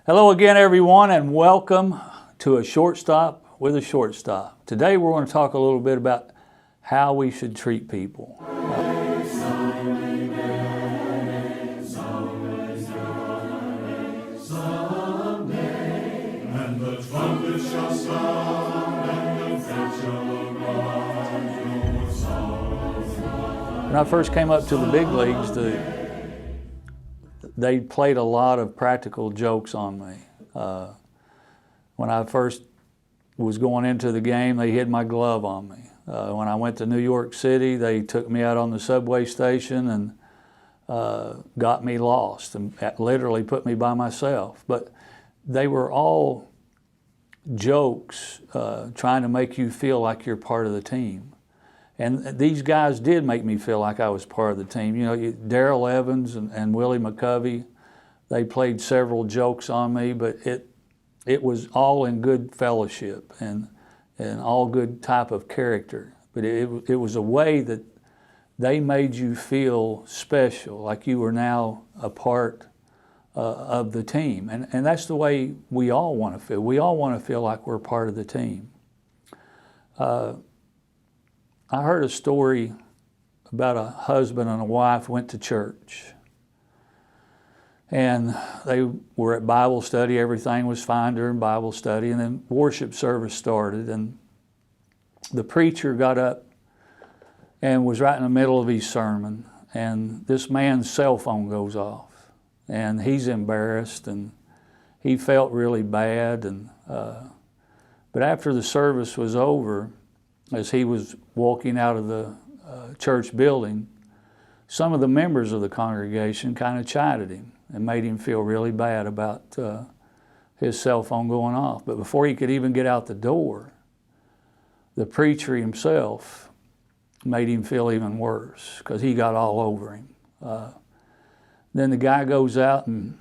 Hello again, everyone, and welcome to A Shortstop with a Shortstop. Today we're going to talk a little bit about how we should treat people. When I first came up to the big leagues, they played a lot of practical jokes on me. When I first was going into the game, they hid my glove on me. When I went to New York City, they took me out on the subway station and got me lost and literally put me by myself. But they were all jokes trying to make you feel like you're part of the team. And these guys did make me feel like I was part of the team. You know, Darrell Evans and Willie McCovey, they played several jokes on me, but it was all in good fellowship and all good type of character. But it was a way that they made you feel special, like you were now a part of the team. And that's the way we all want to feel. We all want to feel like we're part of the team. I heard a story about a husband and a wife went to church. And they were at Bible study. Everything was fine during Bible study. And then worship service started. And the preacher got up and was right in the middle of his sermon. And this man's cell phone goes off. And he's embarrassed. And he felt really bad. But after the service was over, as he was walking out of the church building, some of the members of the congregation kind of chided him and made him feel really bad about his cell phone going off. But before he could even get out the door, the preacher himself made him feel even worse because he got all over him. Then the guy goes out and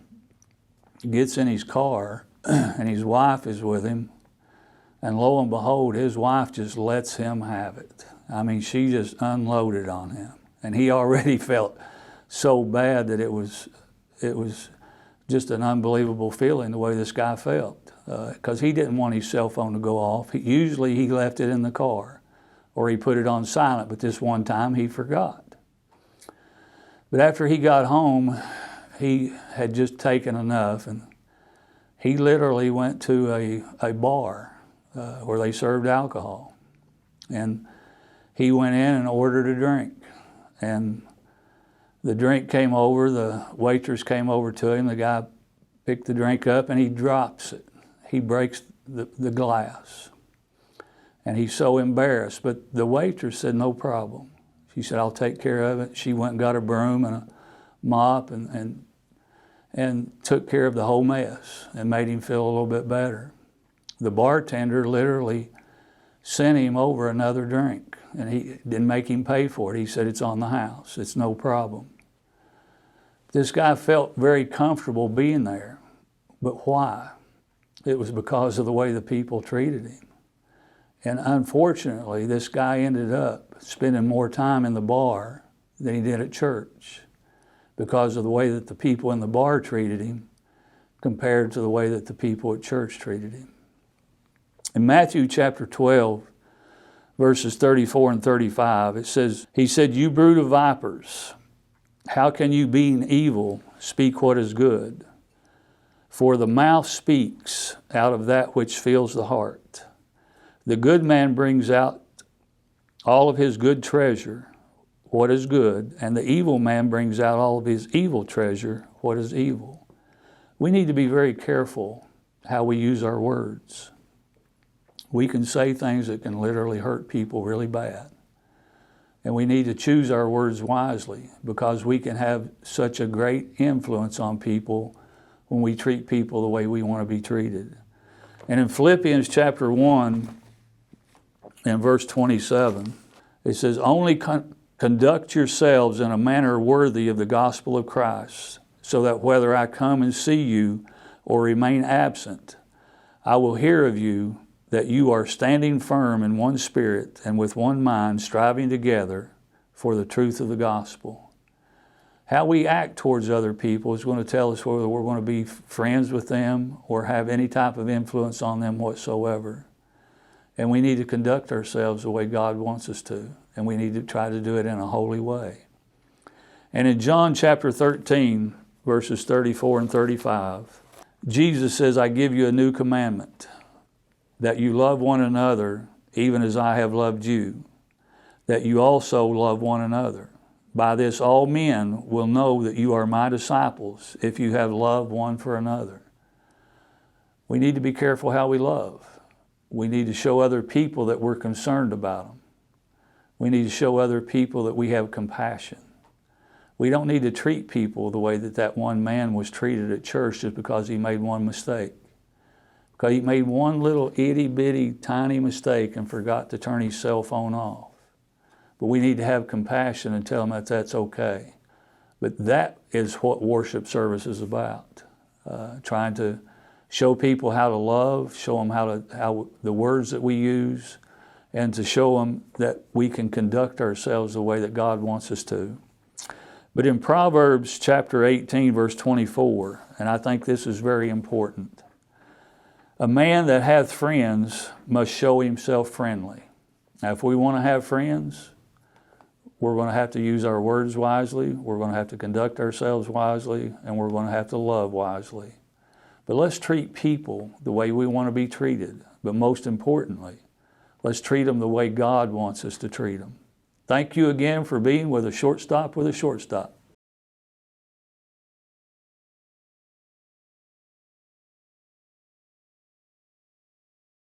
gets in his car, and his wife is with him. And lo and behold, his wife just lets him have it. I mean, she just unloaded on him. And he already felt so bad that it was just an unbelievable feeling the way this guy felt. Because he didn't want his cell phone to go off. Usually he left it in the car or he put it on silent, but this one time he forgot. But after he got home, he had just taken enough, and he literally went to a bar where they served alcohol. And he went in and ordered a drink. And the drink came over, the waitress came over to him, the guy picked the drink up and he drops it. He breaks the glass. And he's so embarrassed. But the waitress said, no problem. She said, I'll take care of it. She went and got a broom and a mop and took care of the whole mess and made him feel a little bit better. The bartender literally sent him over another drink, and he didn't make him pay for it. He said, it's on the house, it's no problem. This guy felt very comfortable being there, but why? It was because of the way the people treated him. And unfortunately, this guy ended up spending more time in the bar than he did at church because of the way that the people in the bar treated him compared to the way that the people at church treated him. In Matthew chapter 12, verses 34 and 35, it says, he said, you brood of vipers, how can you, being evil, speak what is good? For the mouth speaks out of that which fills the heart. The good man brings out all of his good treasure, what is good, and the evil man brings out all of his evil treasure, what is evil. We need to be very careful how we use our words. We can say things that can literally hurt people really bad. And we need to choose our words wisely because we can have such a great influence on people when we treat people the way we want to be treated. And in Philippians chapter 1 and verse 27, it says, only conduct yourselves in a manner worthy of the gospel of Christ, so that whether I come and see you or remain absent, I will hear of you that you are standing firm in one spirit and with one mind, striving together for the truth of the gospel. How we act towards other people is going to tell us whether we're going to be friends with them or have any type of influence on them whatsoever. And we need to conduct ourselves the way God wants us to. And we need to try to do it in a holy way. And in John chapter 13, verses 34 and 35, Jesus says, I give you a new commandment, that you love one another even as I have loved you, that you also love one another. By this all men will know that you are my disciples, if you have love one for another. We need to be careful how we love. We need to show other people that we're concerned about them. We need to show other people that we have compassion. We don't need to treat people the way that that one man was treated at church just because he made one mistake. Because he made one little itty-bitty tiny mistake and forgot to turn his cell phone off. But we need to have compassion and tell them that that's okay. But that is what worship service is about. Trying to show people how to love, show them how the words that we use, and to show them that we can conduct ourselves the way that God wants us to. But in Proverbs chapter 18, verse 24, and I think this is very important, a man that hath friends must show himself friendly. Now, if we want to have friends, we're going to have to use our words wisely, we're going to have to conduct ourselves wisely, and we're going to have to love wisely. But let's treat people the way we want to be treated. But most importantly, let's treat them the way God wants us to treat them. Thank you again for being with a Shortstop with a Shortstop.